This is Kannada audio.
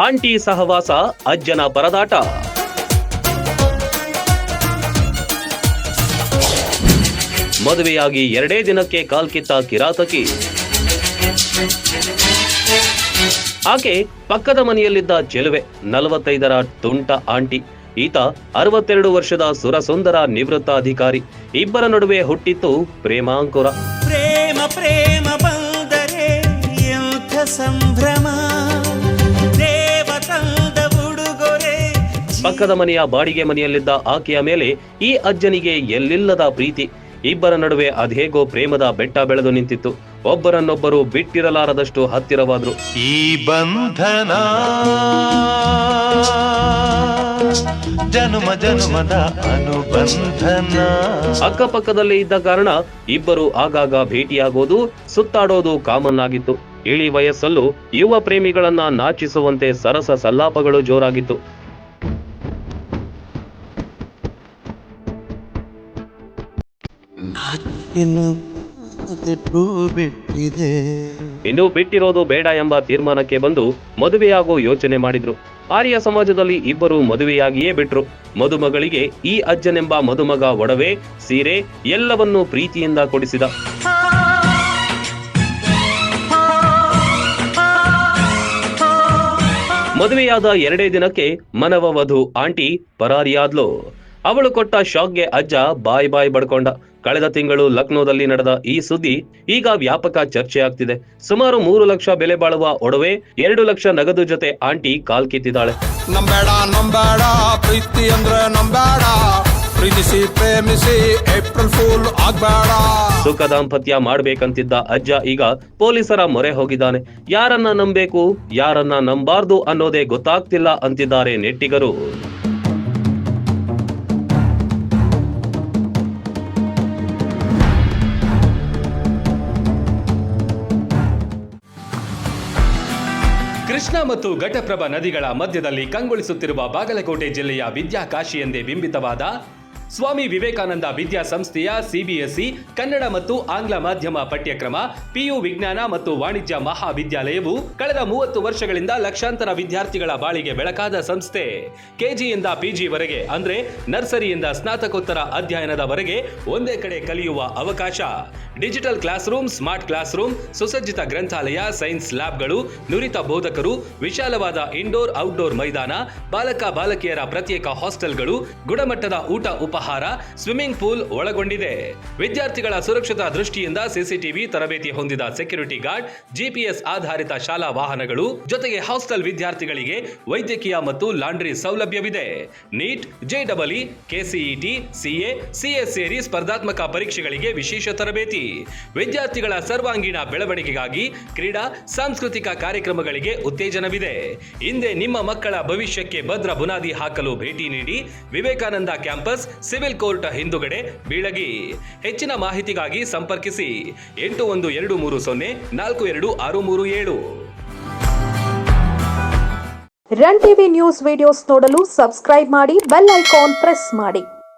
ಆಂಟಿ ಸಹವಾಸ, ಅಜ್ಜನ ಪರದಾಟ. ಮದುವೆಯಾಗಿ 2 ದಿನಕ್ಕೆ ಕಾಲ್ಕಿತ್ತ ಕಿರಾತಕಿ. ಆಕೆ ಪಕ್ಕದ ಮನೆಯಲ್ಲಿದ್ದ ಚೆಲುವೆ, 45ರ ತುಂಟ ಆಂಟಿ. ಈತ 62 ವರ್ಷದ ಸುರಸುಂದರ ನಿವೃತ್ತ ಅಧಿಕಾರಿ. ಇಬ್ಬರ ನಡುವೆ ಹುಟ್ಟಿತ್ತು ಪ್ರೇಮಾಂಕುರ. ಪ್ರೇಮ ಪ್ರೇಮ ಬಂದರೆ ಎಂಥ ಸಂಭ್ರಮ, ದೇವತಂದ ಉಡುಗೊರೆ. ಪಕ್ಕದ ಮನೆಯ ಬಾಡಿಗೆ ಮನೆಯಲ್ಲಿದ್ದ ಆಕೆಯ ಮೇಲೆ ಈ ಅಜ್ಜನಿಗೆ ಎಲ್ಲಿಲ್ಲದ ಪ್ರೀತಿ. ಇಬ್ಬರ ನಡುವೆ ಅದೇಗೋ ಪ್ರೇಮದ ಬೆಟ್ಟ ಬೆಳೆದು ನಿಂತಿತ್ತು. ಒಬ್ಬರನ್ನೊಬ್ಬರು ಬಿಟ್ಟಿರಲಾರದಷ್ಟು ಹತ್ತಿರವಾದ್ರು. ಈ ಬಂಧನ ಜನುಮ ಜನುಮದ ಅನುಬಂಧನ. ಅಕ್ಕಪಕ್ಕದಲ್ಲೇ ಇದ್ದ ಕಾರಣ ಇಬ್ಬರು ಆಗಾಗ ಭೇಟಿಯಾಗೋದು, ಸುತ್ತಾಡೋದು ಕಾಮನ್ ಆಗಿತ್ತು. ಇಳಿ ವಯಸ್ಸಲ್ಲೂ ಯುವ ಪ್ರೇಮಿಗಳನ್ನ ನಾಚಿಸುವಂತೆ ಸರಸ ಸಲ್ಲಾಪಗಳು ಜೋರಾಗಿತ್ತು. ಇನ್ನು ಬಿಟ್ಟಿರೋದು ಬೇಡ ಎಂಬ ತೀರ್ಮಾನಕ್ಕೆ ಬಂದು ಮದುವೆಯಾಗೋ ಯೋಚನೆ ಮಾಡಿದ್ರು. ಆರ್ಯ ಸಮಾಜದಲ್ಲಿ ಇಬ್ಬರು ಮದುವೆಯಾಗಿಯೇ ಬಿಟ್ರು. ಮದುಮಗಳಿಗೆ ಈ ಅಜ್ಜನೆಂಬ ಮದುಮಗ ಒಡವೆ, ಸೀರೆ ಎಲ್ಲವನ್ನೂ ಪ್ರೀತಿಯಿಂದ ಕೊಡಿಸಿದ. ಮದುವೆಯಾದ 2 ದಿನಕ್ಕೆ ಮನವ ವಧು ಆಂಟಿ ಪರಾರಿಯಾದ್ಲು. ಅವಳು ಕೊಟ್ಟ ಶಾಕ್ಗೆ ಅಜ್ಜ ಬಾಯ್ ಬಡ್ಕೊಂಡ. ಕಳೆದ ತಿಂಗಳು ಲಕ್ನೋದಲ್ಲಿ ನಡೆದ ಈ ಸುದ್ದಿ ಈಗ ವ್ಯಾಪಕ ಚರ್ಚೆ ಆಗ್ತಿದೆ. ಸುಮಾರು 3 ಲಕ್ಷ ಬೆಲೆ ಬಾಳುವ ಒಡವೆ, 2 ಲಕ್ಷ ನಗದು ಜೊತೆ ಆಂಟಿ ಕಾಲ್ಕಿತ್ತಿದ್ದಾಳೆ. ನಂಬೇಡ ಪ್ರೀತಿ ಅಂದ್ರೆ ನಂಬೇಡ, ಪ್ರೀತಿಸಿ ಪ್ರೇಮಿಸಿ ಏಪ್ರಿಲ್ ಫೂಲ್ ಆಗ್ಬೇಡ. ಸುಖ ದಾಂಪತ್ಯ ಮಾಡ್ಬೇಕಂತಿದ್ದ ಅಜ್ಜ ಈಗ ಪೊಲೀಸರ ಮೊರೆ ಹೋಗಿದ್ದಾನೆ. ಯಾರನ್ನ ನಂಬೇಕು, ಯಾರನ್ನ ನಂಬಾರ್ದು ಅನ್ನೋದೇ ಗೊತ್ತಾಗ್ತಿಲ್ಲ ಅಂತಿದ್ದಾರೆ ನೆಟ್ಟಿಗರು. ಕೃಷ್ಣ ಮತ್ತು ಘಟಪ್ರಭಾ ನದಿಗಳ ಮಧ್ಯದಲ್ಲಿ ಕಂಗೊಳಿಸುತ್ತಿರುವ ಬಾಗಲಕೋಟೆ ಜಿಲ್ಲೆಯ ವಿದ್ಯಾಕಾಶಿ ಎಂದೇ ಬಿಂಬಿತವಾದ ಸ್ವಾಮಿ ವಿವೇಕಾನಂದ ವಿದ್ಯಾಸಂಸ್ಥೆಯ ಸಿಬಿಎಸ್ಇ ಕನ್ನಡ ಮತ್ತು ಆಂಗ್ಲ ಮಾಧ್ಯಮ ಪಠ್ಯಕ್ರಮ ಪಿಯು ವಿಜ್ಞಾನ ಮತ್ತು ವಾಣಿಜ್ಯ ಮಹಾವಿದ್ಯಾಲಯವು ಕಳೆದ 30 ವರ್ಷಗಳಿಂದ ಲಕ್ಷಾಂತರ ವಿದ್ಯಾರ್ಥಿಗಳ ಬಾಳಿಗೆ ಬೆಳಕಾದ ಸಂಸ್ಥೆ. ಕೆಜಿಯಿಂದ ಪಿಜಿವರೆಗೆ ಅಂದ್ರೆ ನರ್ಸರಿಯಿಂದ ಸ್ನಾತಕೋತ್ತರ ಅಧ್ಯಯನದವರೆಗೆ ಒಂದೇ ಕಡೆ ಕಲಿಯುವ ಅವಕಾಶ. Digital class room, smart class room, ಸುಸಜ್ಜಿತ ಗ್ರಂಥಾಲಯ, ಸೈನ್ಸ್ ಲ್ಯಾಬ್ಗಳು, ನುರಿತ ಬೋಧಕರು, ವಿಶಾಲವಾದ ಇಂಡೋರ್ ಔಟ್ಡೋರ್ ಮೈದಾನ, ಬಾಲಕ ಬಾಲಕಿಯರ ಪ್ರತ್ಯೇಕ ಹಾಸ್ಟೆಲ್ಗಳು, ಗುಣಮಟ್ಟದ ಊಟ ಉಪಹಾರ, ಸ್ವಿಮ್ಮಿಂಗ್ ಪೂಲ್ ಒಳಗೊಂಡಿದೆ. ವಿದ್ಯಾರ್ಥಿಗಳ ಸುರಕ್ಷತಾ ದೃಷ್ಟಿಯಿಂದ ಸಿಸಿಟಿವಿ ತರಬೇತಿ ಹೊಂದಿದ ಸೆಕ್ಯೂರಿಟಿ ಗಾರ್ಡ್, ಜಿಪಿಎಸ್ ಆಧಾರಿತ ಶಾಲಾ ವಾಹನಗಳು, ಜೊತೆಗೆ ಹಾಸ್ಟೆಲ್ ವಿದ್ಯಾರ್ಥಿಗಳಿಗೆ ವೈದ್ಯಕೀಯ ಮತ್ತು ಲಾಂಡ್ರಿ ಸೌಲಭ್ಯವಿದೆ. ನೀಟ್, ಜೆಇಇ, ಕೆಸಿಇಟಿ, ಸಿಎ ಸೇರಿ ಸ್ಪರ್ಧಾತ್ಮಕ ಪರೀಕ್ಷೆಗಳಿಗೆ ವಿಶೇಷ ತರಬೇತಿ. ವಿದ್ಯಾರ್ಥಿಗಳ ಸರ್ವಾಂಗೀಣ ಬೆಳವಣಿಗೆಗಾಗಿ ಕ್ರೀಡಾ, ಸಾಂಸ್ಕೃತಿಕ ಕಾರ್ಯಕ್ರಮಗಳಿಗೆ ಉತ್ತೇಜನವಿದೆ. ಹಿಂದೆ ನಿಮ್ಮ ಮಕ್ಕಳ ಭವಿಷ್ಯಕ್ಕೆ ಭದ್ರ ಬುನಾದಿ ಹಾಕಲು ಭೇಟಿ ನೀಡಿ. ವಿವೇಕಾನಂದ ಕ್ಯಾಂಪಸ್, ಸಿವಿಲ್ ಕೋರ್ಟ್ ಹಿಂದುಗಡೆ, ಬೀಳಗಿ. ಹೆಚ್ಚಿನ ಮಾಹಿತಿಗಾಗಿ ಸಂಪರ್ಕಿಸಿ 8123042637. ರನ್ ಟಿವಿ ನ್ಯೂಸ್ ವಿಡಿಯೋಸ್ ನೋಡಲು ಸಬ್ಸ್ಕ್ರೈಬ್ ಮಾಡಿ, ಬೆಲ್ ಐಕಾನ್ ಪ್ರೆಸ್ ಮಾಡಿ.